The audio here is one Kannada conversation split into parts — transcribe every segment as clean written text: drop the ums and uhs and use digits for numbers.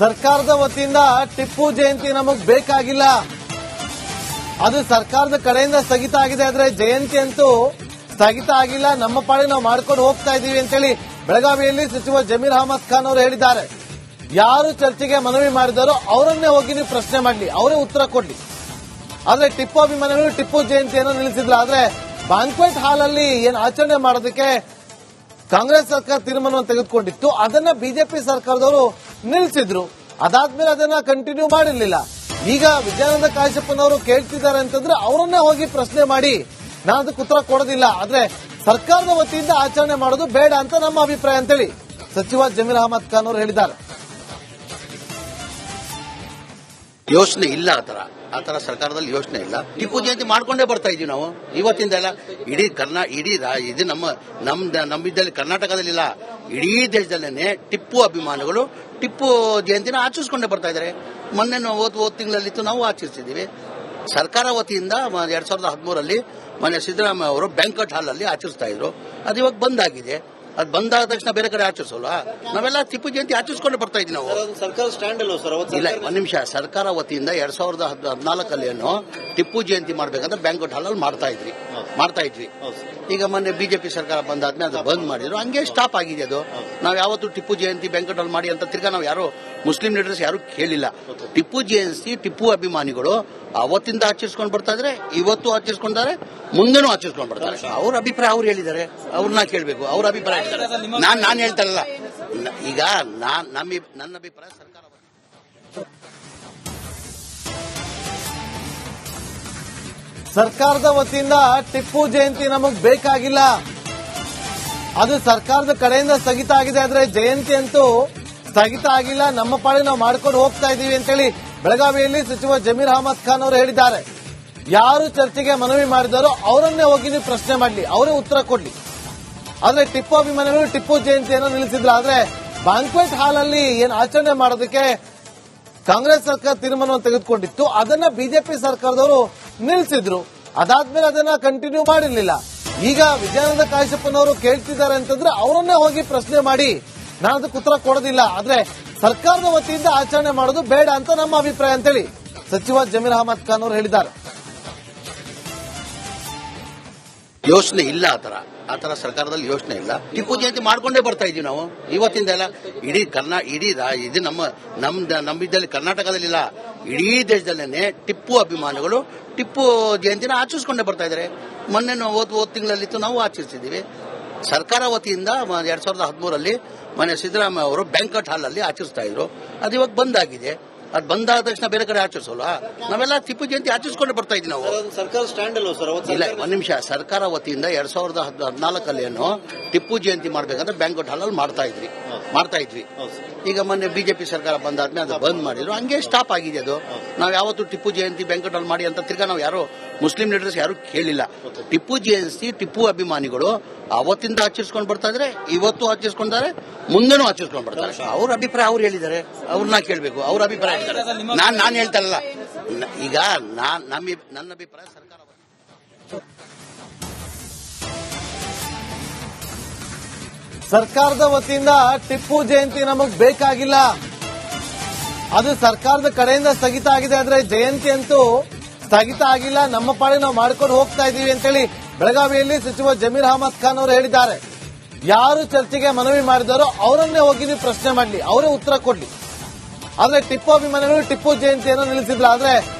ಸರ್ಕಾರದ ವತಿಯಿಂದ ಟಿಪ್ಪು ಜಯಂತಿ ನಮಗ್ ಬೇಕಾಗಿಲ್ಲ. ಅದು ಸರ್ಕಾರದ ಕಡೆಯಿಂದ ಸ್ಥಗಿತ ಆಗಿದೆ. ಆದ್ರೆ ಜಯಂತಿ ಅಂತೂ ಸ್ಥಗಿತ ಆಗಿಲ್ಲ. ನಮ್ಮ ಪಾಡಿ ನಾವು ಮಾಡ್ಕೊಂಡು ಹೋಗ್ತಾ ಇದೀವಿ ಅಂತೇಳಿ ಬೆಳಗಾವಿಯಲ್ಲಿ ಸಚಿವ ಜಮೀರ್ ಅಹಮದ್ ಖಾನ್ ಅವರು ಹೇಳಿದ್ದಾರೆ. ಯಾರು ಚರ್ಚೆಗೆ ಮನವಿ ಮಾಡಿದಾರೋ ಅವರನ್ನೇ ಹೋಗಿ ನೀವು ಪ್ರಶ್ನೆ ಮಾಡಲಿ, ಅವರೇ ಉತ್ತರ ಕೊಡ್ಲಿ. ಆದ್ರೆ ಟಿಪ್ಪು ಅಭಿಮಾನಿಗಳು ಟಿಪ್ಪು ಜಯಂತಿಯನ್ನು ನಿಲ್ಲಿಸಿದ್ರು. ಆದ್ರೆ ಬ್ಯಾಂಕ್ವೆಟ್ ಹಾಲ್ ಅಲ್ಲಿ ಏನ್ ಆಚರಣೆ ಮಾಡೋದಕ್ಕೆ ಕಾಂಗ್ರೆಸ್ ಸರ್ಕಾರ ತೀರ್ಮಾನವನ್ನು ತೆಗೆದುಕೊಂಡಿತ್ತು, ಅದನ್ನ ಬಿಜೆಪಿ ಸರ್ಕಾರದವರು ನಿಲ್ಲಿಸಿದ್ರು. ಅದಾದ್ಮೇಲೆ ಅದನ್ನ ಕಂಟಿನ್ಯೂ ಮಾಡಿರ್ಲಿಲ್ಲ. ಈಗ ವಿಜಯಾನಂದ ಕಾಶ್ಯಪ್ಪನವರು ಕೇಳ್ತಿದ್ದಾರೆ ಅಂತಂದ್ರೆ ಅವರನ್ನೇ ಹೋಗಿ ಪ್ರಶ್ನೆ ಮಾಡಿ, ನಾನು ಅದಕ್ಕೆ ಉತ್ತರ ಕೊಡೋದಿಲ್ಲ. ಆದ್ರೆ ಸರ್ಕಾರದ ವತಿಯಿಂದ ಆಚರಣೆ ಮಾಡೋದು ಬೇಡ ಅಂತ ನಮ್ಮ ಅಭಿಪ್ರಾಯ ಅಂತೇಳಿ ಸಚಿವ ಜಮೀರ್ ಅಹಮದ್ ಖಾನ್ ಅವರು ಹೇಳಿದ್ದಾರೆ. ಯೋಚನೆ ಇಲ್ಲ, ಆತರ ಸರ್ಕಾರದಲ್ಲಿ ಯೋಚನೆ ಇಲ್ಲ. ಟಿಪ್ಪು ಜಯಂತಿ ಮಾಡ್ಕೊಂಡೇ ಬರ್ತಾ ಇದೀವಿ ನಾವು ಇವತ್ತಿಂದ ಎಲ್ಲ. ಇಡೀ ಇದು ನಮ್ಮಿದ್ದಲ್ಲಿ ಕರ್ನಾಟಕದಲ್ಲಿಲ್ಲ, ಇಡೀ ದೇಶದಲ್ಲೇನೆ ಟಿಪ್ಪು ಅಭಿಮಾನಿಗಳು ಟಿಪ್ಪು ಜಯಂತಿನ ಆಚರಿಸಿಕೊಂಡೇ ಬರ್ತಾ ಇದ್ದಾರೆ. ಮೊನ್ನೆ ಹೋದ ತಿಂಗಳಲ್ಲಿತ್ತು, ನಾವು ಆಚರಿಸಿದ್ದೀವಿ. ಸರ್ಕಾರ ವತಿಯಿಂದ 2013 ಮೊನ್ನೆ ಸಿದ್ದರಾಮಯ್ಯ ಅವರು ಬ್ಯಾಂಕ್ವೆಟ್ ಹಾಲ್ ಅಲ್ಲಿ ಆಚರಿಸ್ತಾ ಇದ್ರು. ಅದು ಇವಾಗ ಬಂದ್ ಆಗಿದೆ. ಅದು ಬಂದಾದ ತಕ್ಷಣ ಬೇರೆ ಕಡೆ ಆಚರಿಸೋಲ್ಲ. ನಾವೆಲ್ಲ ಟಿಪ್ಪು ಜಯಂತಿ ಆಚರಿಸಿಕೊಂಡು ಬರ್ತಾ ಇದ್ವಿ ನಾವು. ಸರ್ಕಾರ ಸ್ಟ್ಯಾಂಡ್ ಅಲ್ಲ ಸರ್? ಇಲ್ಲ, ಒಂದ್ ನಿಮಿಷ. ಸರ್ಕಾರ ವತಿಯಿಂದ 2014 ಟಿಪ್ಪು ಜಯಂತಿ ಮಾಡ್ಬೇಕಂತ ಬ್ಯಾಂಕ್ವೆಟ್ ಹಾಲ್ ಅಲ್ಲಿ ಮಾಡ್ತಾ ಇದ್ವಿ. ಈಗ ಮೊನ್ನೆ ಬಿಜೆಪಿ ಸರ್ಕಾರ ಬಂದಾದ್ಮೇಲೆ ಅದು ಬಂದ್ ಮಾಡಿದ್ರು. ಹಂಗೆ ಸ್ಟಾಪ್ ಆಗಿದೆ ಅದು. ನಾವು ಯಾವತ್ತು ಟಿಪ್ಪು ಜಯಂತಿ ಬ್ಯಾಂಕ್ವೆಟ್ ಹಾಲ್ ಮಾಡಿ ಅಂತ ತಿರ್ಗಾ ನಾವು ಯಾರು ಮುಸ್ಲಿಂ ಲೀಡರ್ಸ್ ಯಾರು ಕೇಳಿಲ್ಲ. ಟಿಪ್ಪು ಜಯಂತಿ ಟಿಪ್ಪು ಅಭಿಮಾನಿಗಳು ಅವತ್ತಿಂದ ಆಚರಿಸ್ಕೊಂಡು ಬರ್ತಾ ಇದ್ರೆ, ಇವತ್ತು ಆಚರಿಸ್ಕೊಂಡಾರೆ, ಮುಂದೆನೂ ಆಚರಿಸ್ಕೊಂಡು ಬರ್ತಾರೆ. ಅವ್ರ ಅಭಿಪ್ರಾಯ ಅವ್ರು ಹೇಳಿದ್ದಾರೆ, ಅವ್ರನ್ನ ಕೇಳಬೇಕು. ಅವ್ರ ಅಭಿಪ್ರಾಯ ನಾನು ಹೇಳ್ತಾರಲ್ಲ. ಈಗ ನನ್ನ ಅಭಿಪ್ರಾಯ ಸರ್ಕಾರ ಸರ್ಕಾರದ ವತಿಯಿಂದ ಟಿಪ್ಪು ಜಯಂತಿ ನಮಗ್ ಬೇಕಾಗಿಲ್ಲ. ಅದು ಸರ್ಕಾರದ ಕಡೆಯಿಂದ ಸ್ಥಗಿತ ಆಗಿದೆ. ಆದ್ರೆ ಜಯಂತಿ ಅಂತೂ ಸ್ಥಗಿತ ಆಗಿಲ್ಲ. ನಮ್ಮ ಪಾಡಿ ನಾವು ಮಾಡ್ಕೊಂಡು ಹೋಗ್ತಾ ಇದೀವಿ ಅಂತೇಳಿ ಬೆಳಗಾವಿಯಲ್ಲಿ ಸಚಿವ ಜಮೀರ್ ಅಹಮದ್ ಖಾನ್ ಅವರು ಹೇಳಿದ್ದಾರೆ. ಯಾರು ಚರ್ಚೆಗೆ ಮನವಿ ಮಾಡಿದಾರೋ ಅವರನ್ನೇ ಹೋಗಿ ನೀವು ಪ್ರಶ್ನೆ ಮಾಡಲಿ, ಅವರೇ ಉತ್ತರ ಕೊಡ್ಲಿ. ಆದ್ರೆ ಟಿಪ್ಪು ಅಭಿಮಾನಿಗಳು ಟಿಪ್ಪು ಜಯಂತಿಯನ್ನು ನಿಲ್ಲಿಸಿದ್ರು. ಆದ್ರೆ ಬ್ಯಾಂಕ್ವೆಟ್ ಹಾಲ್ ಅಲ್ಲಿ ಏನ್ ಆಚರಣೆ ಮಾಡೋದಕ್ಕೆ ಕಾಂಗ್ರೆಸ್ ಸರ್ಕಾರ ತೀರ್ಮಾನವನ್ನು ತೆಗೆದುಕೊಂಡಿತ್ತು, ಅದನ್ನ ಬಿಜೆಪಿ ಸರ್ಕಾರದವರು ನಿಲ್ಲಿಸಿದ್ರು. ಅದಾದ್ಮೇಲೆ ಅದನ್ನ ಕಂಟಿನ್ಯೂ ಮಾಡಿರ್ಲಿಲ್ಲ. ಈಗ ವಿಜಯಾನಂದ ಕಾಶ್ಯಪ್ಪನವರು ಕೇಳ್ತಿದ್ದಾರೆ ಅಂತಂದ್ರೆ ಅವರನ್ನೇ ಹೋಗಿ ಪ್ರಶ್ನೆ ಮಾಡಿ, ನಾನು ಅದಕ್ಕೆ ಉತ್ತರ ಕೊಡೋದಿಲ್ಲ. ಆದ್ರೆ ಸರ್ಕಾರದ ವತಿಯಿಂದ ಆಚರಣೆ ಮಾಡೋದು ಬೇಡ ಅಂತ ನಮ್ಮ ಅಭಿಪ್ರಾಯ ಅಂತೇಳಿ ಸಚಿವ ಜಮೀರ್ ಅಹಮದ್ ಖಾನ್ ಅವರು ಹೇಳಿದ್ದಾರೆ. ಯೋಚನೆ ಇಲ್ಲ, ಆತರ ಸರ್ಕಾರದಲ್ಲಿ ಯೋಚನೆ ಇಲ್ಲ. ಟಿಪ್ಪು ಜಯಂತಿ ಮಾಡ್ಕೊಂಡೇ ಬರ್ತಾ ಇದೀವಿ ನಾವು ಇವತ್ತಿಂದ ಎಲ್ಲ. ಇಡೀ ಇದು ನಮ್ಮಿದ್ದಲ್ಲಿ ಕರ್ನಾಟಕದಲ್ಲಿಲ್ಲ, ಇಡೀ ದೇಶದಲ್ಲೇನೆ ಟಿಪ್ಪು ಅಭಿಮಾನಿಗಳು ಟಿಪ್ಪು ಜಯಂತಿನ ಆಚರಿಸಿಕೊಂಡೇ ಬರ್ತಾ ಇದ್ದಾರೆ. ಮೊನ್ನೆ ಹೋದ ತಿಂಗಳಲ್ಲಿತ್ತು, ನಾವು ಆಚರಿಸಿದ್ದೀವಿ. ಸರ್ಕಾರ ವತಿಯಿಂದ 2013 ಮೊನ್ನೆ ಸಿದ್ದರಾಮಯ್ಯ ಅವರು ಬ್ಯಾಂಕ್ವೆಟ್ ಹಾಲ್ ಅಲ್ಲಿ ಆಚರಿಸ್ತಾ ಇದ್ರು. ಅದು ಇವಾಗ ಬಂದ್ ಆಗಿದೆ. ಅದು ಬಂದಾದ ತಕ್ಷಣ ಬೇರೆ ಕಡೆ ಆಚರಿಸೋಲ್ಲ. ನಾವೆಲ್ಲ ಟಿಪ್ಪು ಜಯಂತಿ ಆಚರಿಸಿಕೊಂಡು ಬರ್ತಾ ಇದ್ವಿ ನಾವು. ಸರ್ಕಾರ ಸ್ಟ್ಯಾಂಡ್ ಅಲ್ಲ ಸರ್? ಇಲ್ಲ, ಒಂದ್ ನಿಮಿಷ. ಸರ್ಕಾರ ವತಿಯಿಂದ 2014 ಟಿಪ್ಪು ಜಯಂತಿ ಮಾಡ್ಬೇಕಂತ ಬ್ಯಾಂಕ್ವೆಟ್ ಹಾಲ್ ಅಲ್ಲಿ ಮಾಡ್ತಾ ಇದ್ವಿ. ಈಗ ಮೊನ್ನೆ ಬಿಜೆಪಿ ಸರ್ಕಾರ ಬಂದಾದ್ಮೇಲೆ ಅದು ಬಂದ್ ಮಾಡಿದ್ರು. ಹಂಗೆ ಸ್ಟಾಪ್ ಆಗಿದೆ ಅದು. ನಾವು ಯಾವತ್ತು ಟಿಪ್ಪು ಜಯಂತಿ ಬ್ಯಾಂಕ್ವೆಟ್ ಹಾಲ್ ಮಾಡಿ ಅಂತ ತಿರ್ಗಾ ನಾವು ಯಾರು ಮುಸ್ಲಿಂ ಲೀಡರ್ಸ್ ಯಾರು ಕೇಳಿಲ್ಲ. ಟಿಪ್ಪು ಜಯಂತಿ ಟಿಪ್ಪು ಅಭಿಮಾನಿಗಳು ಅವತ್ತಿಂದ ಆಚರಿಸ್ಕೊಂಡು ಬರ್ತಾ ಇದ್ರೆ, ಇವತ್ತು ಆಚರಿಸ್ಕೊಂಡಾರೆ, ಮುಂದೆನೂ ಆಚರಿಸ್ಕೊಂಡು ಬರ್ತಾರೆ. ಅವ್ರ ಅಭಿಪ್ರಾಯ ಅವ್ರು ಹೇಳಿದ್ದಾರೆ, ಅವ್ರನ್ನ ಕೇಳಬೇಕು. ಅವ್ರ ಅಭಿಪ್ರಾಯ ನಾನು ಹೇಳ್ತಾರಲ್ಲ. ಈಗ ನನ್ನ ಅಭಿಪ್ರಾಯ ಸರ್ಕಾರ ಸರ್ಕಾರದ ವತಿಯಿಂದ ಟಿಪ್ಪು ಜಯಂತಿ ನಮಗ್ ಬೇಕಾಗಿಲ್ಲ. ಅದು ಸರ್ಕಾರದ ಕಡೆಯಿಂದ ಸ್ಥಗಿತ ಆಗಿದೆ. ಆದ್ರೆ ಜಯಂತಿ ಅಂತೂ ಸ್ಥಗಿತ ಆಗಿಲ್ಲ. ನಮ್ಮ ಪಾಡಿ ನಾವು ಮಾಡ್ಕೊಂಡು ಹೋಗ್ತಾ ಇದೀವಿ ಅಂತೇಳಿ ಬೆಳಗಾವಿಯಲ್ಲಿ ಸಚಿವ ಜಮೀರ್ ಅಹಮದ್ ಖಾನ್ ಅವರು ಹೇಳಿದ್ದಾರೆ. ಯಾರು ಚರ್ಚೆಗೆ ಮನವಿ ಮಾಡಿದಾರೋ ಅವರನ್ನೇ ಹೋಗಿ ನೀವು ಪ್ರಶ್ನೆ ಮಾಡಲಿ, ಅವರೇ ಉತ್ತರ ಕೊಡ್ಲಿ. ಆದ್ರೆ ಟಿಪ್ಪು ಅಭಿಮಾನಿಗಳು ಟಿಪ್ಪು ಜಯಂತಿಯನ್ನು ನಿಲ್ಲಿಸಿದ್ರು. ಆದ್ರೆ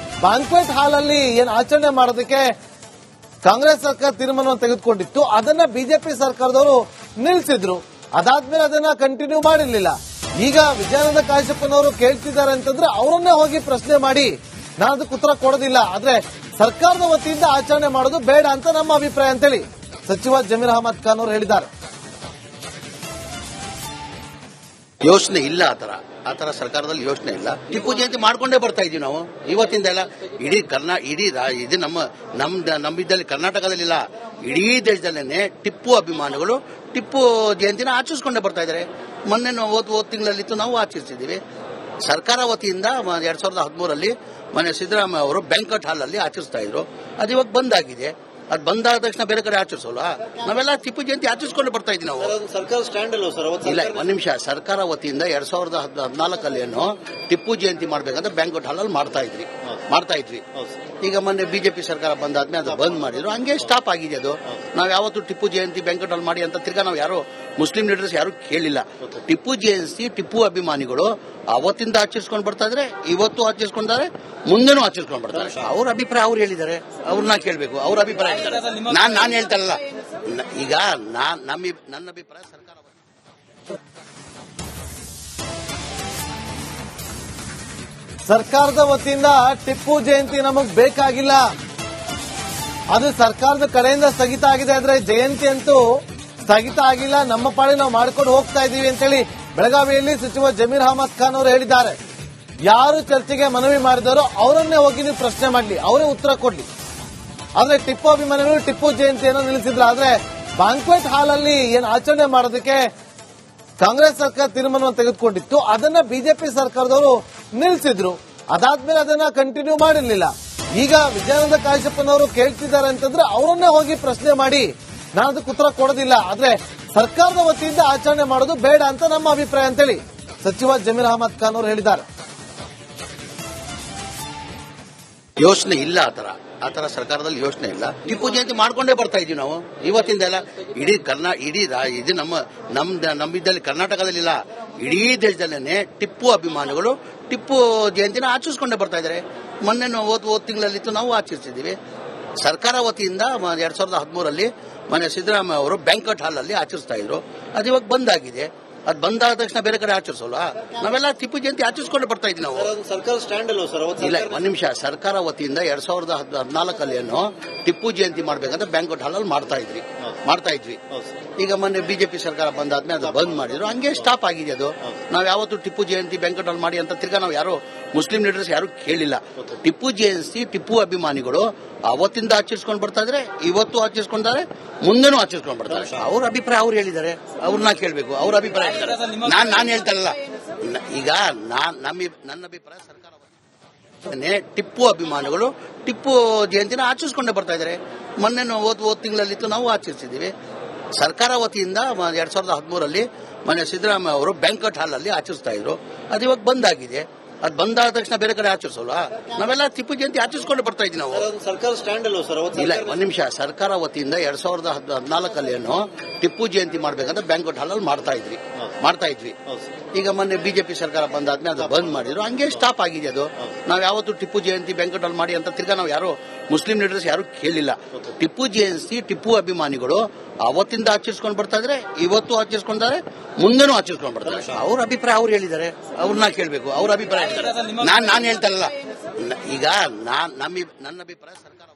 ಬ್ಯಾಂಕ್ವೆಟ್ ಹಾಲ್ ಅಲ್ಲಿ ಏನ್ ಆಚರಣೆ ಮಾಡೋದಕ್ಕೆ ಕಾಂಗ್ರೆಸ್ ಸರ್ಕಾರ ತೀರ್ಮಾನವನ್ನು ತೆಗೆದುಕೊಂಡಿತ್ತು, ಅದನ್ನ ಬಿಜೆಪಿ ಸರ್ಕಾರದವರು ನಿಲ್ಲಿಸಿದ್ರು. ಅದಾದ್ಮೇಲೆ ಅದನ್ನ ಕಂಟಿನ್ಯೂ ಮಾಡಿರ್ಲಿಲ್ಲ. ಈಗ ವಿಜಯಾನಂದ ಕಾಶ್ಯಪ್ಪನವರು ಕೇಳ್ತಿದ್ದಾರೆ ಅಂತಂದ್ರೆ ಅವರನ್ನೇ ಹೋಗಿ ಪ್ರಶ್ನೆ ಮಾಡಿ, ನಾನು ಅದಕ್ಕೆ ಉತ್ತರ ಕೊಡೋದಿಲ್ಲ. ಆದ್ರೆ ಸರ್ಕಾರದ ವತಿಯಿಂದ ಆಚರಣೆ ಮಾಡೋದು ಬೇಡ ಅಂತ ನಮ್ಮ ಅಭಿಪ್ರಾಯ ಅಂತೇಳಿ ಸಚಿವ ಜಮೀರ್ ಅಹಮದ್ ಖಾನ್ ಅವರು ಹೇಳಿದ್ದಾರೆ. ಯೋಚನೆ ಇಲ್ಲ, ಆತರ ಸರ್ಕಾರದಲ್ಲಿ ಯೋಚನೆ ಇಲ್ಲ. ಟಿಪ್ಪು ಜಯಂತಿ ಮಾಡ್ಕೊಂಡೇ ಬರ್ತಾ ಇದೀವಿ ನಾವು ಇವತ್ತಿಂದ ಎಲ್ಲ. ಇಡೀ ಇದು ನಮ್ಮಿದ್ದಲ್ಲಿ ಕರ್ನಾಟಕದಲ್ಲಿಲ್ಲ, ಇಡೀ ದೇಶದಲ್ಲೇನೆ ಟಿಪ್ಪು ಅಭಿಮಾನಿಗಳು ಟಿಪ್ಪು ಜಯಂತಿನ ಆಚರಿಸಿಕೊಂಡೇ ಬರ್ತಾ ಇದ್ದಾರೆ. ಮೊನ್ನೆ ಹೋದ ತಿಂಗಳಲ್ಲಿತ್ತು, ನಾವು ಆಚರಿಸಿದ್ದೀವಿ. ಸರ್ಕಾರ ವತಿಯಿಂದ 2013 ಮೊನ್ನೆ ಸಿದ್ದರಾಮಯ್ಯ ಅವರು ಬ್ಯಾಂಕ್ವೆಟ್ ಹಾಲ್ ಅಲ್ಲಿ ಆಚರಿಸ್ತಾ ಇದ್ರು. ಅದು ಇವಾಗ ಬಂದ್ ಆಗಿದೆ. ಅದು ಬಂದಾದ ತಕ್ಷಣ ಬೇರೆ ಕಡೆ ಆಚರಿಸೋಲ್ವಾ? ನಾವೆಲ್ಲ ಟಿಪ್ಪು ಜಯಂತಿ ಆಚರಿಸ್ಕೊಂಡು ಬರ್ತಾ ಇದ್ವಿ ನಾವು. ಅದು ಸರ್ಕಾರ ಸ್ಟ್ಯಾಂಡ್ ಅಲ್ವಾ ಸರ್? ಅವತ್ತು ಇಲ್ಲ, ಒಂದ್ ನಿಮಿಷ. ಸರ್ಕಾರ ವತಿಯಿಂದ 2014 ಟಿಪ್ಪು ಜಯಂತಿ ಮಾಡ್ಬೇಕಂತ ಬ್ಯಾಂಕ್ವೆಟ್ ಹಾಲ್ ಅಲ್ಲಿ ಮಾಡ್ತಾ ಇದ್ವಿ. ಈಗ ಮೊನ್ನೆ ಬಿಜೆಪಿ ಸರ್ಕಾರ ಬಂದಾದ್ಮೇಲೆ ಅದು ಬಂದ್ ಮಾಡಿದ್ರು. ಹಂಗೆ ಸ್ಟಾಪ್ ಆಗಿದೆ ಅದು. ನಾವ್ ಯಾವತ್ತು ಟಿಪ್ಪು ಜಯಂತಿ ಬ್ಯಾಂಕ್ವೆಟ್ ಹಾಲ್ ಮಾಡಿ ಅಂತ ತಿರ್ಗಾ ನಾವು ಯಾರು ಮುಸ್ಲಿಂ ಲೀಡರ್ಸ್ ಯಾರು ಕೇಳಿಲ್ಲ. ಟಿಪ್ಪು ಜಯಂತಿ ಟಿಪ್ಪು ಅಭಿಮಾನಿಗಳು ಅವತ್ತಿಂದ ಆಚರಿಸ್ಕೊಂಡು ಬರ್ತಾ ಇದ್ರೆ, ಇವತ್ತು ಆಚರಿಸ್ಕೊಂಡಾರೆ, ಮುಂದೆನೂ ಆಚರಿಸ್ಕೊಂಡು ಬರ್ತಾರೆ. ಅವ್ರ ಅಭಿಪ್ರಾಯ ಅವ್ರು ಹೇಳಿದ್ದಾರೆ, ಅವ್ರನ್ನ ಕೇಳಬೇಕು. ಅವ್ರ ಅಭಿಪ್ರಾಯ ಹೇಳ್ತಾರೆ, ನಾನು ಹೇಳ್ತಾರಲ್ಲ. ಈಗ ನನ್ನ ಅಭಿಪ್ರಾಯ ಸರ್ಕಾರ ಸರ್ಕಾರದ ವತಿಯಿಂದ ಟಿಪ್ಪು ಜಯಂತಿ ನಮಗ್ ಬೇಕಾಗಿಲ್ಲ, ಅದು ಸರ್ಕಾರದ ಕಡೆಯಿಂದ ಸ್ಥಗಿತ ಆಗಿದೆ. ಆದ್ರೆ ಜಯಂತಿ ಅಂತೂ ಸ್ಥಗಿತ ಆಗಿಲ್ಲ, ನಮ್ಮ ಪಾಡಿ ನಾವು ಮಾಡ್ಕೊಂಡು ಹೋಗ್ತಾ ಇದೀವಿ ಅಂತೇಳಿ ಬೆಳಗಾವಿಯಲ್ಲಿ ಸಚಿವ ಜಮೀರ್ ಅಹಮದ್ ಖಾನ್ ಅವರು ಹೇಳಿದ್ದಾರೆ. ಯಾರು ಚರ್ಚೆಗೆ ಮನವಿ ಮಾಡಿದಾರೋ ಅವರನ್ನೇ ಹೋಗಿ ನೀವು ಪ್ರಶ್ನೆ ಮಾಡಲಿ, ಅವರೇ ಉತ್ತರ ಕೊಡ್ಲಿ. ಆದ್ರೆ ಟಿಪ್ಪು ಅಭಿಮಾನಿಗಳು ಟಿಪ್ಪು ಜಯಂತಿಯನ್ನು ನಿಲ್ಲಿಸಿದ್ರು. ಆದ್ರೆ ಬ್ಯಾಂಕ್ವೆಟ್ ಹಾಲ್ ಅಲ್ಲಿ ಏನು ಆಚರಣೆ ಮಾಡೋದಕ್ಕೆ ಕಾಂಗ್ರೆಸ್ ಸರ್ಕಾರ ತೀರ್ಮಾನವನ್ನು ತೆಗೆದುಕೊಂಡಿತ್ತು, ಅದನ್ನ ಬಿಜೆಪಿ ಸರ್ಕಾರದವರು ನಿಲ್ಲಿಸಿದ್ರು. ಅದಾದ್ಮೇಲೆ ಅದನ್ನ ಕಂಟಿನ್ಯೂ ಮಾಡಿರ್ಲಿಲ್ಲ. ಈಗ ವಿಜಯಾನಂದ ಕಾಶ್ಯಪ್ಪನವರು ಕೇಳ್ತಿದ್ದಾರೆ ಅಂತಂದ್ರೆ ಅವರನ್ನೇ ಹೋಗಿ ಪ್ರಶ್ನೆ ಮಾಡಿ, ನಾನು ಅದಕ್ಕೆ ಉತ್ತರ ಕೊಡೋದಿಲ್ಲ. ಆದ್ರೆ ಸರ್ಕಾರದ ವತಿಯಿಂದ ಆಚರಣೆ ಮಾಡೋದು ಬೇಡ ಅಂತ ನಮ್ಮ ಅಭಿಪ್ರಾಯ ಅಂತೇಳಿ ಸಚಿವ ಜಮೀರ್ ಅಹಮದ್ ಖಾನ್ ಅವರು ಹೇಳಿದ್ದಾರೆ. ಯೋಚನೆ ಇಲ್ಲ, ಆ ತರ ಸರ್ಕಾರದಲ್ಲಿ ಯೋಚನೆ ಇಲ್ಲ. ಟಿಪ್ಪು ಜಯಂತಿ ಮಾಡ್ಕೊಂಡೇ ಬರ್ತಾ ಇದೀವಿ ನಾವು ಇವತ್ತಿಂದ ಎಲ್ಲ. ಇದು ನಮ್ಮಿದ್ದಲ್ಲಿ ಕರ್ನಾಟಕದಲ್ಲಿಲ್ಲ, ಇಡೀ ದೇಶದಲ್ಲೇನೆ ಟಿಪ್ಪು ಅಭಿಮಾನಿಗಳು ಟಿಪ್ಪು ಜಯಂತಿನ ಆಚರಿಸ್ಕೊಂಡೇ ಬರ್ತಾ ಇದ್ದಾರೆ. ಮೊನ್ನೆ ಹೋದ ತಿಂಗಳಲ್ಲಿತ್ತು, ನಾವು ಆಚರಿಸಿದ್ದೀವಿ. ಸರ್ಕಾರ ವತಿಯಿಂದ 2013 ಮೊನ್ನೆ ಸಿದ್ದರಾಮಯ್ಯ ಅವರು ಬ್ಯಾಂಕ್ವೆಟ್ ಹಾಲ್ ಅಲ್ಲಿ ಆಚರಿಸ್ತಾ ಇದ್ರು. ಅದು ಇವಾಗ ಬಂದ್ ಆಗಿದೆ. ಅದು ಬಂದಾದ ತಕ್ಷಣ ಬೇರೆ ಕಡೆ ಆಚರಿಸೋಲ್ವಾ? ನಾವೆಲ್ಲ ಟಿಪ್ಪು ಜಯಂತಿ ಆಚರಿಸ್ಕೊಂಡು ಬರ್ತಾ ಇದ್ವಿ ನಾವು. ಅದು ಸರ್ಕಾರ ಸ್ಟ್ಯಾಂಡ್ ಅಲ್ವಾ ಸರ್? ಅವತ್ತು ಇಲ್ಲ, ಒಂದ್ ನಿಮಿಷ. ಸರ್ಕಾರ ವತಿಯಿಂದ 2014 ಟಿಪ್ಪು ಜಯಂತಿ ಮಾಡ್ಬೇಕಂತ ಬ್ಯಾಂಕ್ವೆಟ್ ಹಾಲ್ ಅಲ್ಲಿ ಮಾಡ್ತಾ ಇದ್ವಿ. ಈಗ ಮೊನ್ನೆ ಬಿಜೆಪಿ ಸರ್ಕಾರ ಬಂದಾದ್ಮೇಲೆ ಅದು ಬಂದ್ ಮಾಡಿದ್ರು. ಹಂಗೆ ಸ್ಟಾಪ್ ಆಗಿದೆ ಅದು. ನಾವ್ ಯಾವತ್ತು ಟಿಪ್ಪು ಜಯಂತಿ ಬ್ಯಾಂಕ್ವೆಟ್ ಹಾಲ್ ಮಾಡಿ ಅಂತ ತಿರ್ಗಾ ನಾವು ಯಾರು ಮುಸ್ಲಿಂ ಲೀಡರ್ಸ್ ಯಾರು ಕೇಳಿಲ್ಲ. ಟಿಪ್ಪು ಜಯಂತಿ ಟಿಪ್ಪು ಅಭಿಮಾನಿಗಳು ಅವತ್ತಿಂದ ಆಚರಿಸ್ಕೊಂಡು ಬರ್ತಾ ಇದ್ರೆ, ಇವತ್ತು ಆಚರಿಸ್ಕೊಂಡಾರೆ, ಮುಂದೆನೂ ಆಚರಿಸ್ಕೊಂಡು ಬರ್ತಾರೆ. ಅವ್ರ ಅಭಿಪ್ರಾಯ ಅವ್ರು ಹೇಳಿದ್ದಾರೆ, ಅವ್ರನ್ನ ಕೇಳಬೇಕು. ಅವ್ರ ಅಭಿಪ್ರಾಯ ಹೇಳ್ತಾರೆ, ನಾನು ಹೇಳ್ತಾರಲ್ಲ. ಈಗ ನನ್ನ ಅಭಿಪ್ರಾಯ ಸರ್ಕಾರ ಟಿಪ್ಪು ಅಭಿಮಾನಿಗಳು ಟಿಪ್ಪು ಜಯಂತಿನ ಆಚರಿಸ್ಕೊಂಡೇ ಬರ್ತಾ ಇದ್ದಾರೆ. ಮೊನ್ನೆ ಹೋದ ತಿಂಗಳಲ್ಲಿತ್ತು, ನಾವು ಆಚರಿಸಿದ್ದೀವಿ. ಸರ್ಕಾರ ವತಿಯಿಂದ 2013 ಮೊನ್ನೆ ಸಿದ್ದರಾಮಯ್ಯ ಅವರು ಬ್ಯಾಂಕ್ವೆಟ್ ಹಾಲ್ ಅಲ್ಲಿ ಆಚರಿಸ್ತಾ ಇದ್ರು. ಅದು ಇವಾಗ ಬಂದ್ ಆಗಿದೆ. ಅದು ಬಂದಾದ ತಕ್ಷಣ ಬೇರೆ ಕಡೆ ಆಚರಿಸೋಲ್ವಾ? ನಾವೆಲ್ಲ ಟಿಪ್ಪು ಜಯಂತಿ ಆಚರಿಸ್ಕೊಂಡು ಬರ್ತಾ ಇದ್ವಿ ನಾವು. ಅದು ಸರ್ಕಾರ ಸ್ಟ್ಯಾಂಡ್ ಅಲ್ವಾ ಸರ್? ಅವತ್ತು ಇಲ್ಲ, ಒಂದ್ ನಿಮಿಷ. ಸರ್ಕಾರ ವತಿಯಿಂದ 2014 ಟಿಪ್ಪು ಜಯಂತಿ ಮಾಡ್ಬೇಕಂತ ಬ್ಯಾಂಕ್ವೆಟ್ ಹಾಲ್ ಅಲ್ಲಿ ಮಾಡ್ತಾ ಇದ್ವಿ. ಈಗ ಮೊನ್ನೆ ಬಿಜೆಪಿ ಸರ್ಕಾರ ಬಂದಾದ್ಮೇಲೆ ಅದು ಬಂದ್ ಮಾಡಿದ್ರು. ಹಂಗೆ ಸ್ಟಾಪ್ ಆಗಿದೆ ಅದು. ನಾವ್ ಯಾವತ್ತು ಟಿಪ್ಪು ಜಯಂತಿ ಬ್ಯಾಂಕ್ವೆಟ್ ಹಾಲ್ ಮಾಡಿ ಅಂತ ತಿರ್ಗಾ ನಾವು ಯಾರು ಮುಸ್ಲಿಂ ಲೀಡರ್ಸ್ ಯಾರು ಕೇಳಿಲ್ಲ. ಟಿಪ್ಪು ಜಯಂತಿ ಟಿಪ್ಪು ಅಭಿಮಾನಿಗಳು ಅವತ್ತಿಂದ ಆಚರಿಸ್ಕೊಂಡು ಬರ್ತಾ ಇದ್ರೆ, ಇವತ್ತು ಆಚರಿಸ್ಕೊಂಡಾರೆ, ಮುಂದೆನೂ ಆಚರಿಸ್ಕೊಂಡು ಬರ್ತಾರೆ. ಅವ್ರ ಅಭಿಪ್ರಾಯ ಅವ್ರು ಹೇಳಿದ್ದಾರೆ, ಅವ್ರನ್ನ ಕೇಳಬೇಕು. ಅವ್ರ ಅಭಿಪ್ರಾಯ ಹೇಳ್ತಾರೆ, ನಾನು ಹೇಳ್ತಾರಲ್ಲ. ಈಗ ನನ್ನ ಅಭಿಪ್ರಾಯ ಸರ್ಕಾರ